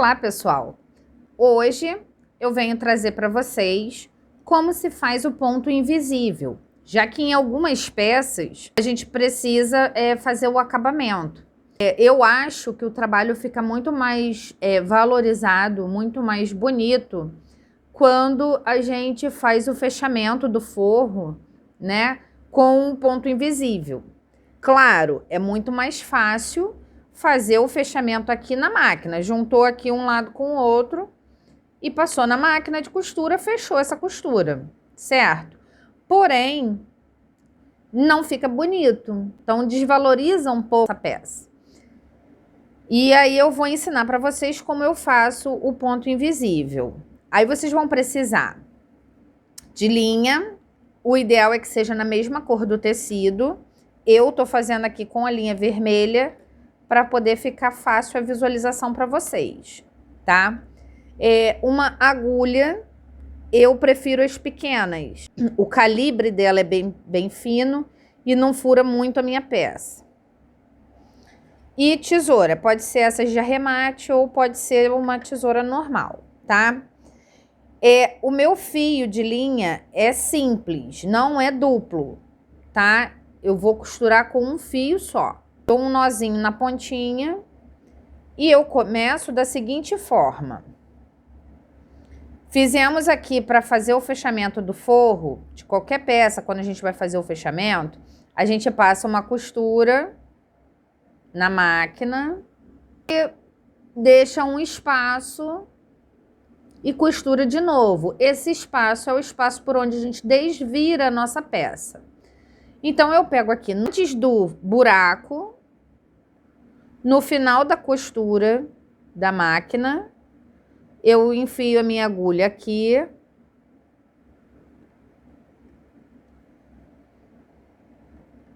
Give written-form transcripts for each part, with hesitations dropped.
Olá, pessoal! Hoje eu venho trazer para vocês como se faz o ponto invisível, já que em algumas peças a gente precisa fazer o acabamento. Eu acho que o trabalho fica muito mais valorizado, muito mais bonito quando a gente faz o fechamento do forro, né, com um ponto invisível. Claro, é muito mais fácil fazer o fechamento aqui na máquina. Juntou aqui um lado com o outro e passou na máquina de costura, fechou essa costura, certo? Porém, não fica bonito, então desvaloriza um pouco a peça. E aí eu vou ensinar para vocês como eu faço o ponto invisível. Aí vocês vão precisar de linha, o ideal é que seja na mesma cor do tecido. Eu tô fazendo aqui com a linha vermelha para poder ficar fácil a visualização para vocês, tá? Uma agulha, eu prefiro as pequenas. O calibre dela é bem fino e não fura muito a minha peça. E tesoura, pode ser essas de arremate ou pode ser uma tesoura normal, tá? O meu fio de linha é simples, não é duplo, tá? Eu vou costurar com um fio só. Dou um nozinho na pontinha e eu começo da seguinte forma. Fizemos aqui para fazer o fechamento do forro, de qualquer peça, quando a gente vai fazer o fechamento, a gente passa uma costura na máquina e deixa um espaço e costura de novo. Esse espaço é o espaço por onde a gente desvira a nossa peça. Então, eu pego aqui antes do buraco, no final da costura da máquina, eu enfio a minha agulha aqui.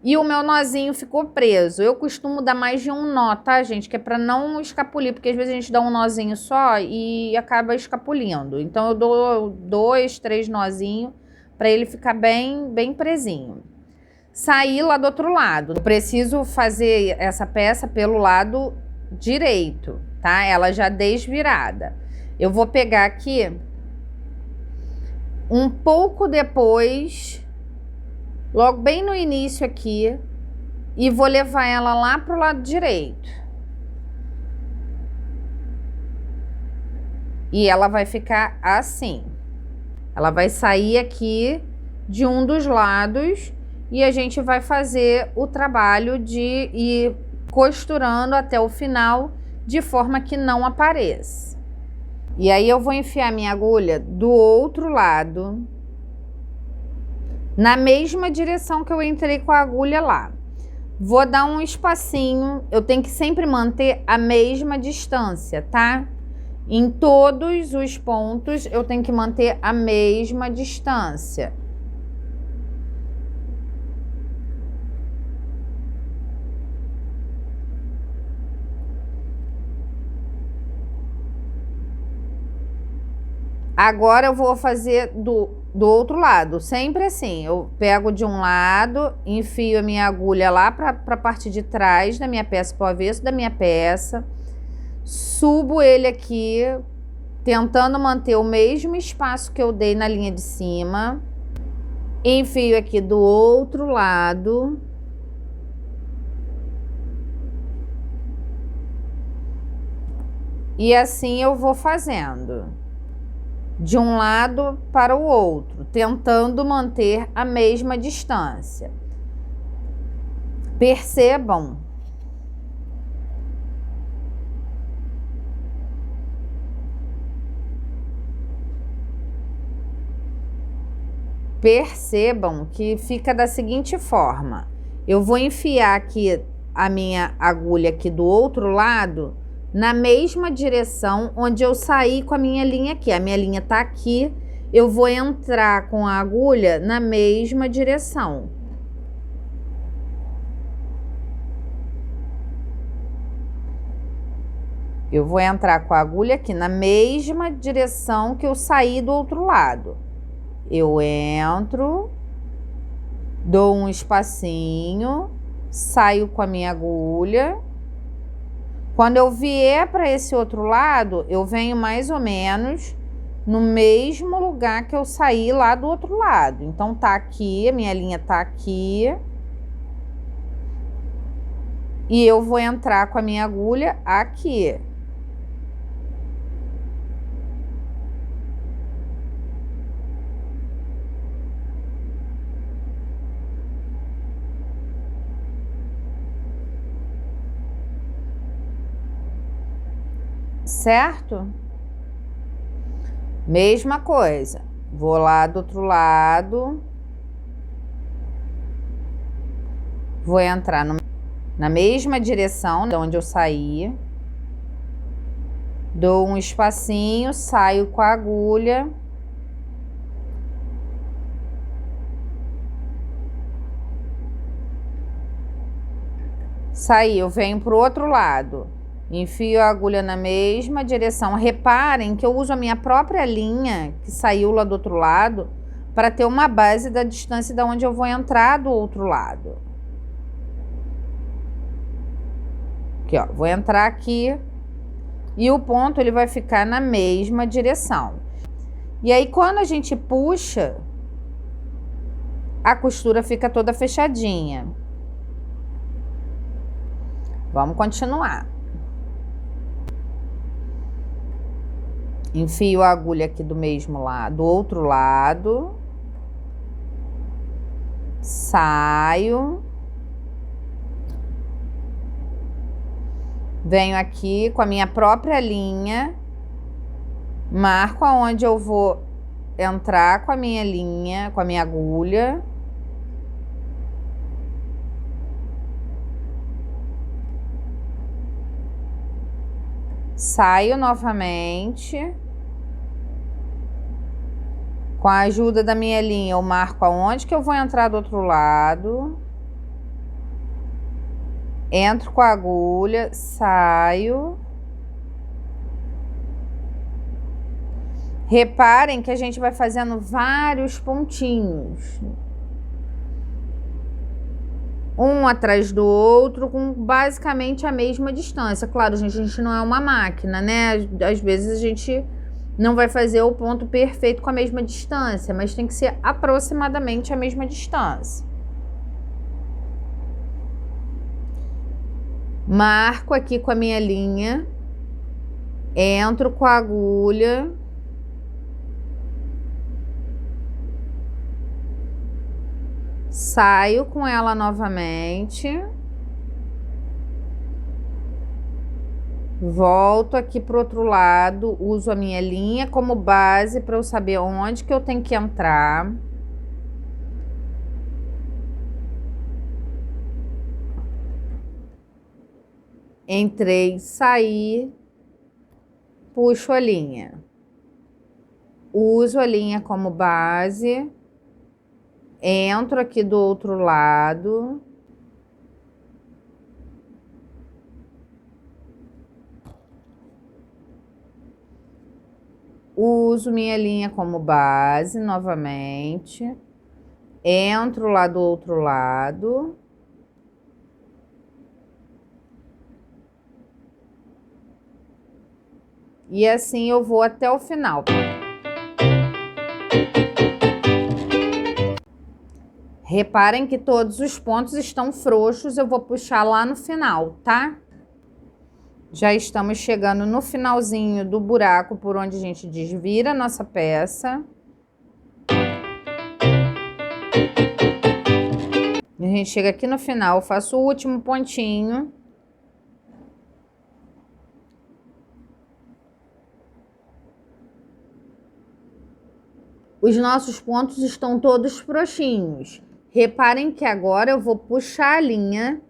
E o meu nozinho ficou preso. Eu costumo dar mais de um nó, tá, gente? Que é pra não escapulir, porque às vezes a gente dá um nozinho só e acaba escapulindo. Então, eu dou 2, 3 nozinhos pra ele ficar bem presinho. Saí lá do outro lado. Eu preciso fazer essa peça pelo lado direito, tá? Ela já desvirada. Eu vou pegar aqui um pouco depois, logo bem no início aqui, e vou levar ela lá pro lado direito. E ela vai ficar assim. Ela vai sair aqui de um dos lados e a gente vai fazer o trabalho de ir costurando até o final, de forma que não apareça. E aí eu vou enfiar minha agulha do outro lado, na mesma direção que eu entrei com a agulha lá. Vou dar um espacinho, eu tenho que sempre manter a mesma distância, tá? Em todos os pontos eu tenho que manter a mesma distância. Agora eu vou fazer do outro lado, sempre assim. Eu pego de um lado, enfio a minha agulha lá para a parte de trás da minha peça, para o avesso da minha peça. Subo ele aqui, tentando manter o mesmo espaço que eu dei na linha de cima. Enfio aqui do outro lado. E assim eu vou fazendo. De um lado para o outro, tentando manter a mesma distância. Percebam que fica da seguinte forma. Eu vou enfiar aqui a minha agulha aqui do outro lado, na mesma direção onde eu saí com a minha linha aqui. A minha linha tá aqui, eu vou entrar com a agulha na mesma direção. Eu vou entrar com a agulha aqui na mesma direção que eu saí do outro lado. Eu entro, dou um espacinho, saio com a minha agulha. Quando eu vier para esse outro lado, eu venho mais ou menos no mesmo lugar que eu saí lá do outro lado. Então, tá aqui, a minha linha tá aqui. E eu vou entrar com a minha agulha aqui. Certo? Mesma coisa. Vou lá do outro lado. Vou entrar na mesma direção de onde eu saí. Dou um espacinho, saio com a agulha. Saí, eu venho pro outro lado. Enfio a agulha na mesma direção. Reparem que eu uso a minha própria linha, que saiu lá do outro lado, para ter uma base da distância de onde eu vou entrar do outro lado. Aqui, ó, vou entrar aqui e o ponto ele vai ficar na mesma direção. E aí, quando a gente puxa, a costura fica toda fechadinha. Vamos continuar. Enfio a agulha aqui do mesmo lado, do outro lado. Saio. Venho aqui com a minha própria linha. Marco aonde eu vou entrar com a minha linha, com a minha agulha. Saio novamente. Com a ajuda da minha linha, eu marco aonde que eu vou entrar do outro lado. Entro com a agulha, saio. Reparem que a gente vai fazendo vários pontinhos. Um atrás do outro, com basicamente a mesma distância. Claro, gente, a gente não é uma máquina, né? Às vezes a gente não vai fazer o ponto perfeito com a mesma distância, mas tem que ser aproximadamente a mesma distância. Marco aqui com a minha linha, entro com a agulha. Saio com ela novamente. Volto aqui pro outro lado, uso a minha linha como base para eu saber onde que eu tenho que entrar. Entrei, saí, puxo a linha. Uso a linha como base. Entro aqui do outro lado. Uso minha linha como base novamente. Entro lá do outro lado. E assim eu vou até o final. Reparem que todos os pontos estão frouxos, eu vou puxar lá no final, tá? Já estamos chegando no finalzinho do buraco por onde a gente desvira a nossa peça. A gente chega aqui no final, faço o último pontinho. Os nossos pontos estão todos frouxinhos. Reparem que agora eu vou puxar a linha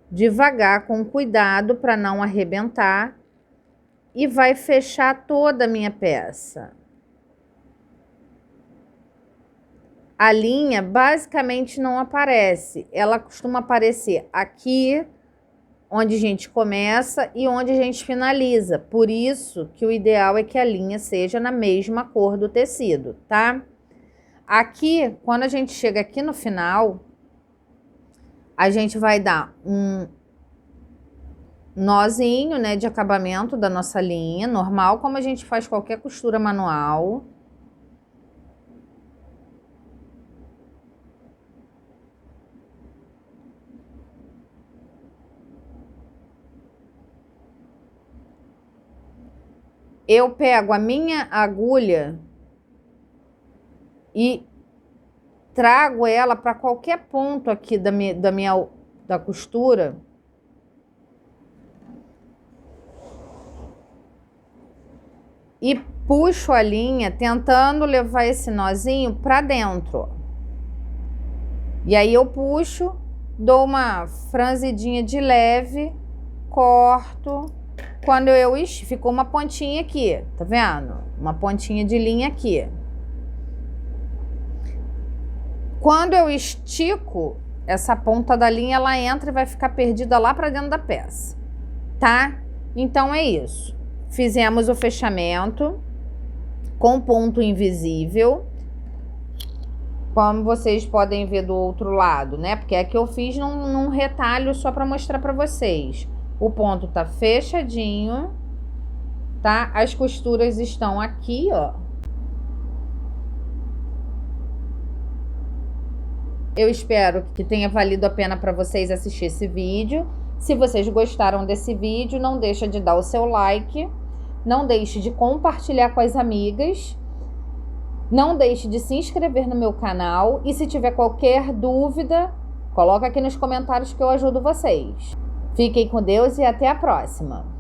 devagar, com cuidado para não arrebentar, e vai fechar toda a minha peça. A linha basicamente não aparece, ela costuma aparecer aqui, onde a gente começa e onde a gente finaliza. Por isso que o ideal é que a linha seja na mesma cor do tecido, tá? Aqui, quando a gente chega aqui no final, a gente vai dar nozinho, né, de acabamento da nossa linha, normal, como a gente faz qualquer costura manual. Eu pego a minha agulha e trago ela para qualquer ponto aqui da costura. E puxo a linha tentando levar esse nozinho para dentro. E aí eu puxo, dou uma franzidinha de leve, corto. Quando ficou uma pontinha aqui, tá vendo? Uma pontinha de linha aqui. Quando eu estico, essa ponta da linha, ela entra e vai ficar perdida lá para dentro da peça, tá? Então é isso. Fizemos o fechamento com ponto invisível, como vocês podem ver do outro lado, né? Porque é que eu fiz num retalho só para mostrar para vocês. O ponto tá fechadinho, tá? As costuras estão aqui, ó. Eu espero que tenha valido a pena para vocês assistir esse vídeo. Se vocês gostaram desse vídeo, não deixa de dar o seu like, não deixe de compartilhar com as amigas, não deixe de se inscrever no meu canal e se tiver qualquer dúvida, coloca aqui nos comentários que eu ajudo vocês. Fiquem com Deus e até a próxima!